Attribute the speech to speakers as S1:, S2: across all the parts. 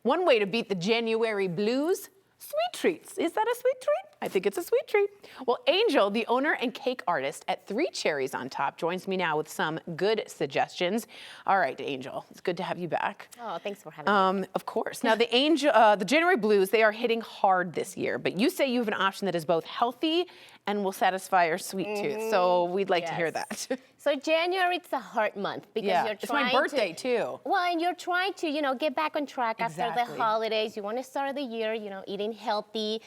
S1: One way to beat the January blues, sweet treats. Is that a sweet treat? I think it's a sweet treat. Well, Angel, the owner and cake artist at 3 Cherries on Top, joins me now with some good suggestions. All right, Angel, it's good to have you back.
S2: Oh, thanks for having me.
S1: Of course. Now, the January blues, they are hitting hard this year, but you say you have an option that is both healthy and will satisfy your sweet tooth. So we'd like to hear that.
S2: So January, it's a hard month because you're trying
S1: it's my birthday too.
S2: Well, and you're trying to, get back on track after the
S1: Exactly.
S2: holidays. You want to start the year, eating healthy.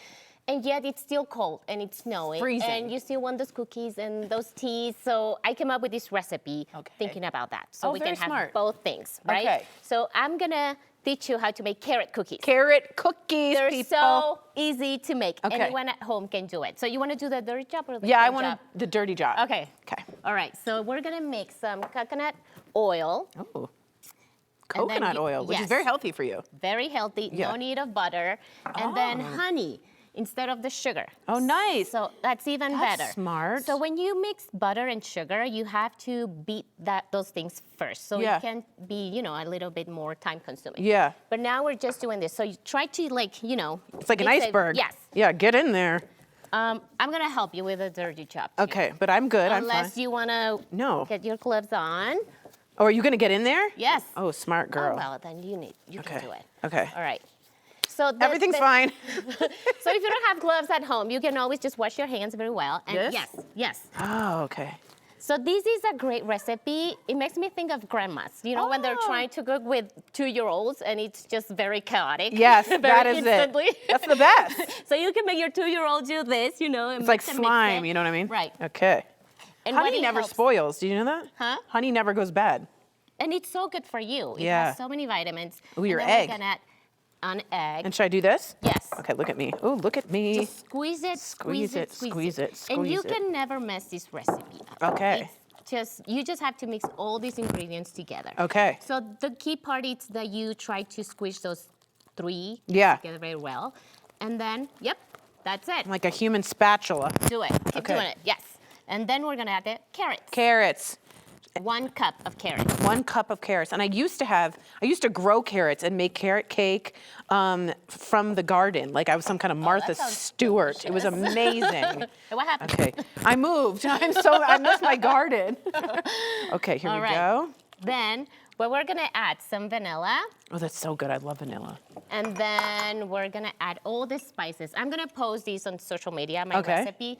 S2: And yet it's still cold and it's snowing.
S1: Freezing.
S2: And you still want those cookies and those teas. So I came up with this recipe thinking about that. So we can have both things, right?
S1: Okay.
S2: So I'm going to teach you how to make carrot cookies.
S1: Carrot cookies,
S2: They're
S1: people.
S2: so easy to make.
S1: Okay.
S2: Anyone at home can do it. So you want to do the dirty job or the
S1: Yeah, I
S2: clean
S1: want
S2: job?
S1: the dirty job.
S2: Okay.
S1: Okay.
S2: All right. So we're going to make some coconut oil.
S1: Oh. Coconut oil, which is very healthy for you.
S2: Very healthy. No need of butter. And then honey instead of the sugar.
S1: Oh, nice.
S2: So that's even better.
S1: Smart.
S2: So when you mix butter and sugar, you have to beat those things first. So it can be, a little bit more time consuming.
S1: Yeah.
S2: But now we're just doing this. So you try to
S1: It's like an iceberg.
S2: Yes.
S1: Yeah, get in there.
S2: I'm going to help you with a dirty job.
S1: Okay, but I'm good. I'm fine.
S2: Unless you want to get your gloves on.
S1: Oh, are you going to get in there?
S2: Yes.
S1: Oh, smart girl.
S2: Oh, well, then you can do it.
S1: Okay.
S2: All right. So
S1: everything's fine.
S2: So if you don't have gloves at home, you can always just wash your hands very well. And yes.
S1: Oh, okay.
S2: So this is a great recipe. It makes me think of grandmas, when they're trying to cook with 2-year-olds and it's just very chaotic.
S1: Yes, that is
S2: instantly.
S1: it. That's the best.
S2: So you can make your 2-year-old do this, and
S1: it's like slime, you know what I mean?
S2: Right.
S1: Okay.
S2: And
S1: honey never spoils. Do you know that?
S2: Huh?
S1: Honey never goes bad.
S2: And it's so good for you. It has so many vitamins.
S1: Ooh, your
S2: and
S1: egg.
S2: We're gonna add an egg.
S1: And should I do this?
S2: Yes.
S1: Okay, look at me. Oh, look at me.
S2: Just squeeze it, squeeze it. And you can never mess this recipe up.
S1: Okay.
S2: You just have to mix all these ingredients together.
S1: Okay.
S2: So the key part is that you try to squish those 3 together very well. And then, that's it.
S1: Like a human spatula.
S2: Do it. Keep doing it. Yes. And then we're gonna add the carrots.
S1: Carrots.
S2: 1 cup of carrots.
S1: 1 cup of carrots. And I used to grow carrots and make carrot cake from the garden. Like I was some kind of Martha Stewart.
S2: Delicious.
S1: It was amazing.
S2: What happened?
S1: Okay, I moved. I missed my garden. Okay, here we go.
S2: Then we're gonna add some vanilla.
S1: Oh, that's so good. I love vanilla.
S2: And then we're gonna add all the spices. I'm gonna post these on social media, my recipe.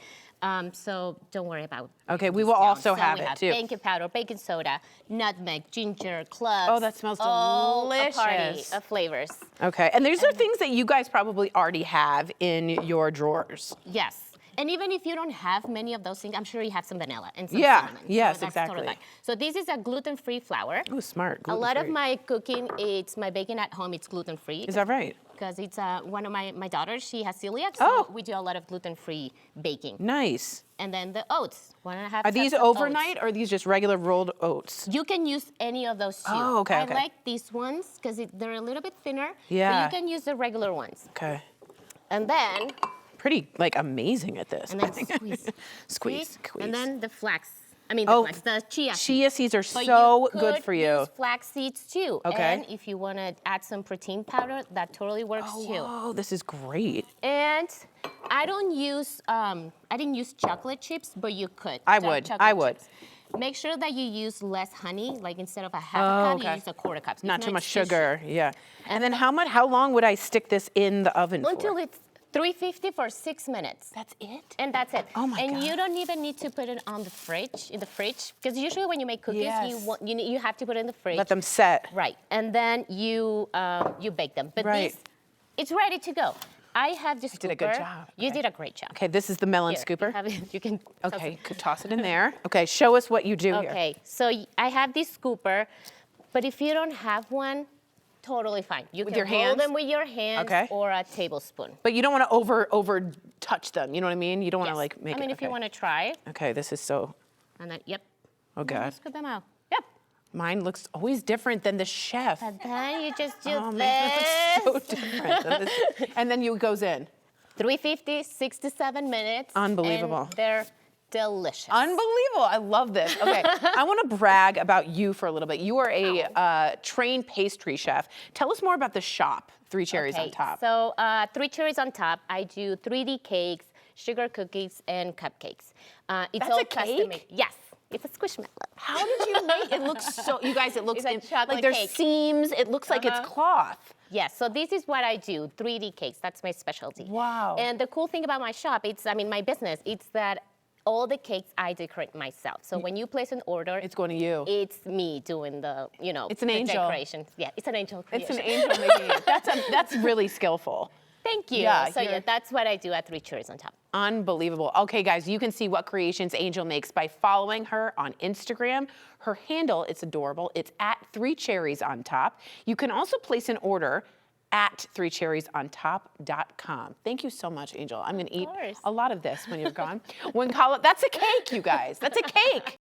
S2: So don't worry about it.
S1: Okay, we will also have it too.
S2: Baking powder, baking soda, nutmeg, ginger, cloves.
S1: Oh, that smells delicious.
S2: A party of flavors.
S1: Okay, and these are things that you guys probably already have in your drawers.
S2: Yes. And even if you don't have many of those things, I'm sure you have some vanilla and some cinnamon.
S1: Yes,
S2: so
S1: exactly.
S2: Totally fine. So this is a gluten-free flour.
S1: Oh, smart.
S2: A lot of my cooking, my baking at home, it's gluten-free.
S1: Is that right?
S2: Because it's one of my daughters, she has celiac, so we do a lot of gluten-free baking.
S1: Nice.
S2: And then the oats, 1.5 cups
S1: Are these
S2: of
S1: overnight
S2: oats.
S1: or are these just regular rolled oats?
S2: You can use any of those too.
S1: Oh, okay,
S2: I like these ones because they're a little bit thinner.
S1: Yeah.
S2: But you can use the regular ones.
S1: Okay.
S2: And then...
S1: Pretty, amazing at this.
S2: And then squeeze.
S1: Squeeze.
S2: And then the flax. The chia seeds.
S1: Chia seeds are so good for you.
S2: Use flax seeds too.
S1: Okay.
S2: And if you want to add some protein powder, that totally works too.
S1: Oh, this is great.
S2: And I didn't use chocolate chips, but you could.
S1: I would.
S2: Chips. Make sure that you use less honey, like instead of a half a cup, you use a 1/4 cup.
S1: Not too much sugar, And then how long would I stick this in the oven for?
S2: Until it's 350 for 6 minutes.
S1: That's it?
S2: And that's it.
S1: Oh my God.
S2: And you don't even need to put it in the fridge, because usually when you make cookies, you have to put it in the fridge.
S1: Let them set.
S2: Right. And then you bake them. But it's ready to go. I have this scooper.
S1: You did a good job.
S2: You did a great job.
S1: Okay, this is the melon
S2: Here,
S1: scooper.
S2: You can
S1: Toss it in there. Okay, show us what you do here.
S2: Okay, so I have this scooper, but if you don't have one, totally fine. You can roll them with your hands or a tablespoon.
S1: But you don't want to over touch them. You know what I mean? You don't want to make it.
S2: If you want to try.
S1: Okay, this is so.
S2: And then
S1: Oh God.
S2: Scoop them out.
S1: Mine looks always different than the chef.
S2: But then you just do this.
S1: It looks so different. And then it goes in.
S2: 350, 6 to 7 minutes.
S1: Unbelievable.
S2: And they're delicious.
S1: Unbelievable. I love this. Okay, I want to brag about you for a little bit. You are a trained pastry chef. Tell us more about the shop, Three Cherries on Top.
S2: So Three Cherries on Top, I do 3D cakes, sugar cookies, and cupcakes. It's
S1: That's
S2: all
S1: a cake?
S2: custom made. Yes. It's a squishmallow.
S1: How did you make it? Look so, you guys, it looks like there's
S2: cake.
S1: seams. It looks like it's cloth.
S2: Yes, so this is what I do, 3D cakes. That's my specialty.
S1: Wow.
S2: And the cool thing about my shop, my business, it's that all the cakes I decorate myself. So when you place an order,
S1: it's going to you.
S2: It's me doing the,
S1: it's an
S2: the
S1: angel.
S2: decorations. Yeah, it's an angel creation.
S1: It's an angel making it. That's really skillful.
S2: Thank you.
S1: Yeah,
S2: so that's what I do at Three Cherries on Top.
S1: Unbelievable. Okay, guys, you can see what creations Angel makes by following her on Instagram. Her handle, it's adorable. It's at 3 Cherries on Top. You can also place an order at 3cherriesontop.com. Thank you so much, Angel. I'm going to eat a lot of this when you're gone. That's a cake, you guys. That's a cake.